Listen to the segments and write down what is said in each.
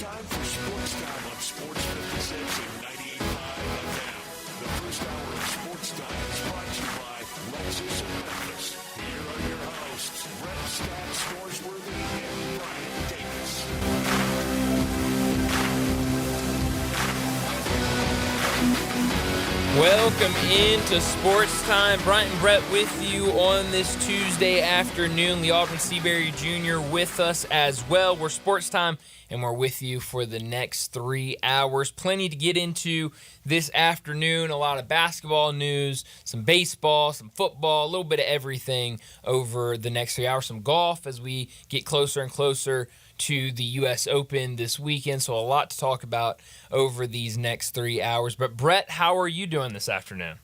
time for Sportstime on Sports 56 and 98.5 FM. The first hour of Sportstime is brought to you by Lexus and Memphis. Here are your hosts, Brett Stat Scoresworthy and Brian Davis. Welcome into Sports Time. Bryant and Brett with you on this Tuesday afternoon. Lee Aldrin Seabury Jr. with us as well. We're Sports Time, and we're with you for the next 3 hours. Plenty to get into this afternoon. A lot of basketball news, some baseball, some football, a little bit of everything over the next 3 hours. Some golf as we get closer and closer to the U.S. Open this weekend, so a lot to talk about over these next 3 hours. But Brett, how are you doing this afternoon?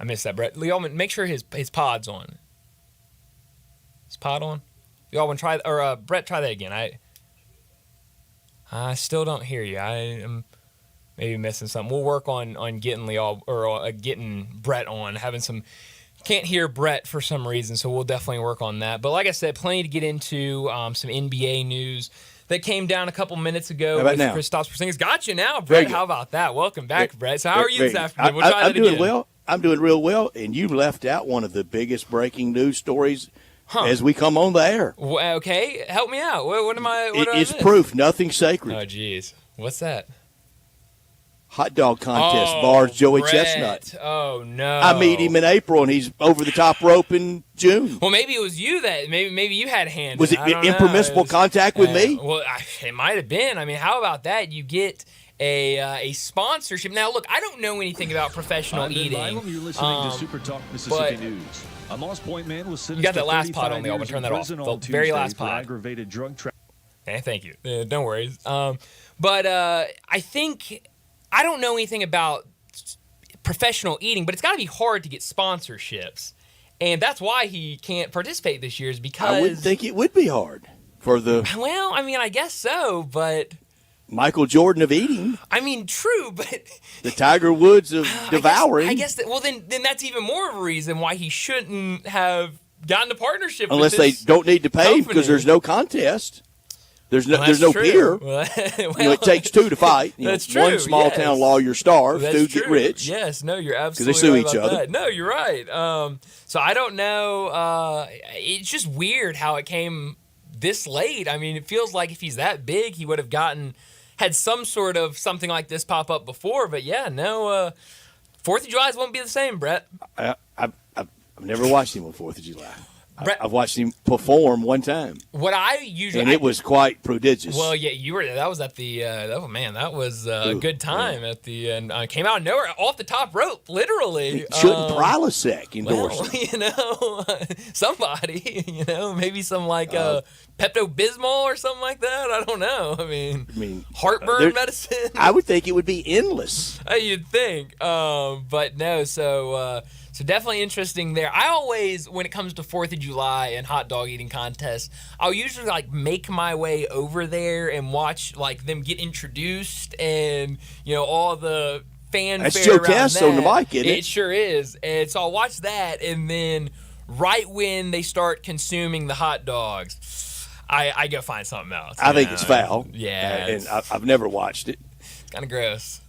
I missed that, Brett. Lee Allman, make sure his pod's on. Is pod on? You all want to try, or Brett, try that again. I still don't hear you. I am maybe missing something. We'll work on getting getting Brett on. Can't hear Brett for some reason, so we'll definitely work on that. But like I said, plenty to get into. Some NBA news that came down a couple minutes ago with Kristaps Porzingis. Got you now, Brett. How about that? Welcome back, Brett. So how are you this afternoon? We'll try that again. Doing well. I'm doing real well, and you left out one of the biggest breaking news stories as we come on the air. Well, okay, help me out. What am I? It's proof. Nothing's sacred. Oh, geez. What's that? Hot dog contest bars Joey Brett. Chestnut. Oh, no. I meet him in April, and he's over the top rope in June. Well, maybe it was you that maybe you had a hand. Was it impermissible contact with me? Well, it might have been. I mean, how about that? You get a sponsorship. Now, look, I don't know anything about professional eating. You're listening to Super Talk Mississippi News. A Moss Point man was sentenced you got that to last pod 35 on the I'll years turn in that off. prison The on very Tuesday last for pod. aggravated drug trafficking. Thank you. Don't worry. But I think I don't know anything about professional eating, but it's got to be hard to get sponsorships. And that's why he can't participate this year is because I wouldn't think it would be hard for the Well, I mean, I guess so, but Michael Jordan of eating. I mean, true, but The Tiger Woods of devouring. I guess that. Well, then that's even more of a reason why he shouldn't have gotten a partnership. Unless with this they don't need to pay company. because there's no contest. There's no That's true. peer. Well, It takes two to fight. That's true. One small town lawyer starves, That's two true. get rich. Yes, no, you're absolutely they sue right each about other. that. No, you're right. So I don't know. It's just weird how it came this late. I mean, it feels like if he's that big, he would have had some sort of something like this pop up before. But yeah, no. 4th of July won't be the same, Brett. I've never watched him on 4th of July. Brett, I've watched him perform one time. What I usually And it was quite prodigious. Well, yeah, you were. That was at the. Oh man, that was a good time at the end. Came out of nowhere, off the top rope, literally. Shouldn't Prilosec endorse Well, him? Somebody, maybe some like Pepto-Bismol or something like that. I don't know. I mean heartburn medicine. I would think it would be endless. You'd think, but no. So definitely interesting there. I always, when it comes to 4th of July and hot dog eating contests, I'll usually make my way over there and watch them get introduced and all the fanfare. That's Joe around Cass that. on the mic, isn't it? It sure is. And so I'll watch that, and then right when they start consuming the hot dogs, I go find something else. I think it's foul. Yeah, and I've never watched it. Kind of gross.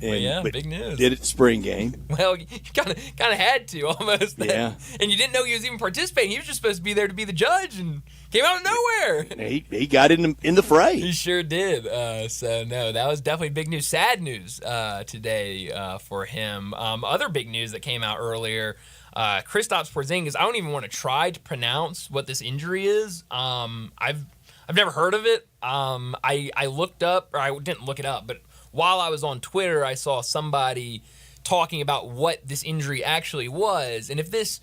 But big news. Did it the spring game. Well, you kind of had to almost. Yeah. And you didn't know he was even participating. He was just supposed to be there to be the judge, and came out of nowhere. He got in the fray. He sure did. So no, that was definitely big news. Sad news today for him. Other big news that came out earlier. Kristaps Porzingis. I don't even want to try to pronounce what this injury is. I've never heard of it. I looked up, or I didn't look it up, but while I was on Twitter, I saw somebody talking about what this injury actually was. And if this,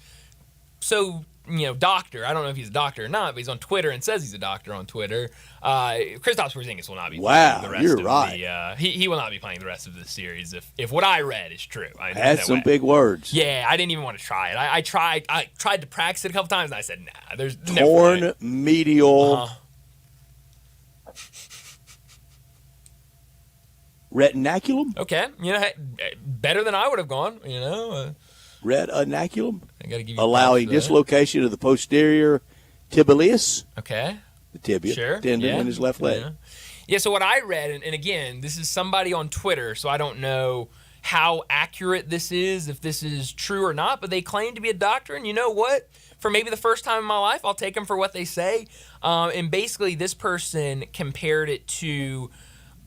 doctor, I don't know if he's a doctor or not, but he's on Twitter and says he's a doctor on Twitter. Kristaps Porzingis will not be playing the rest you're of right. He will not be playing the rest of the series if what I read is true. That's some big words. Yeah, I didn't even want to try it. I tried to practice it a couple times, and I said, nah, there's torn medial retinaculum. Okay, hey, better than I would have gone. Retinaculum, I got to give you allowing props for that. dislocation of the posterior tibialis, Okay. the tibia Sure. tendon in his left leg. Yeah, so what I read, and again, this is somebody on Twitter, so I don't know how accurate this is, if this is true or not, but they claim to be a doctor, and you know what? For maybe the first time in my life, I'll take them for what they say. And basically, this person compared it to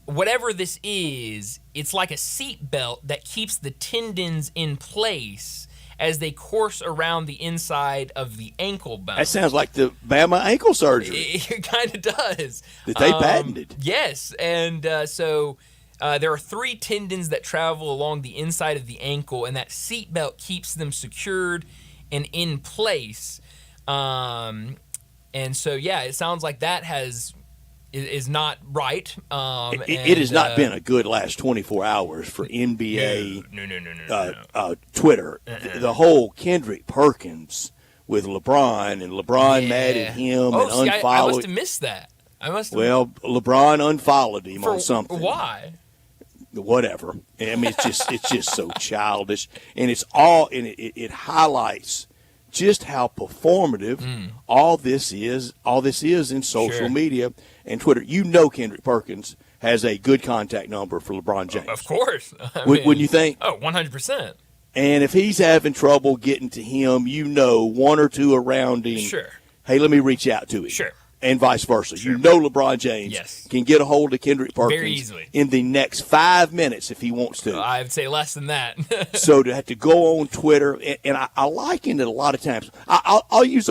whatever this is. It's like a seat belt that keeps the tendons in place as they course around the inside of the ankle bone. That sounds like the Bama ankle surgery It kind of does. that they patented. Yes, and so there are 3 tendons that travel along the inside of the ankle, and that seat belt keeps them secured and in place. And so, yeah, it sounds like that is not right. It has not been a good last 24 hours for NBA, No. Twitter. The whole Kendrick Perkins with LeBron, and LeBron mad at him and see, I unfollowed. must have missed that. Well, LeBron unfollowed him on something. Why? Whatever. I mean, it's just so childish, and it's all, and it highlights just how performative all this is in social media and Twitter. Kendrick Perkins has a good contact number for LeBron James. Of course. Wouldn't you think? Oh, 100%. And if he's having trouble getting to him, one or two around him. Sure. Hey, let me reach out to him. Sure. And vice versa. Sure. LeBron James can get a hold of Kendrick Perkins very easily in the next 5 minutes if he wants to. I would say less than that. So to have to go on Twitter, and I liken it a lot of times. I'll use